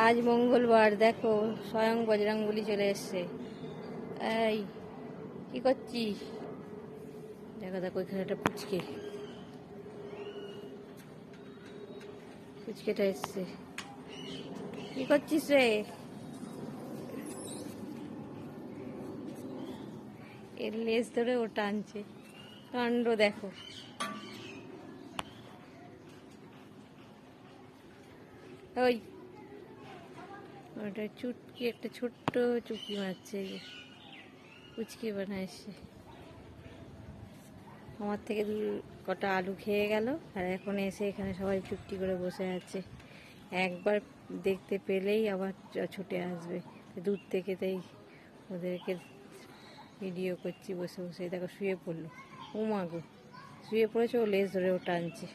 আজ মঙ্গলবার, দেখো স্বয়ং বজরংবলী চলে এসছে। এই কি করছিস? দেখো দেখো এখানে একটা পুচকেটা এসছে। কি করছিস রে? এর লেজ ধরে ও টানছে, কাণ্ড দেখো। ওই ওটা চুটকি, একটা ছোট্ট চুটকি মারছে, পুচকি বানাইছে। আমার থেকে কটা আলু খেয়ে গেল, আর এখন এসে এখানে সবাই চুপটি করে বসে আছে। একবার দেখতে পেলেই আবার ছুটে আসবে। দূর থেকে তাই ওদেরকে ভিডিও করছি বসে বসে। দেখো শুয়ে পড়লো, ও মা গো, শুয়ে পড়েছে, ও লেজ ধরে ও টানছে।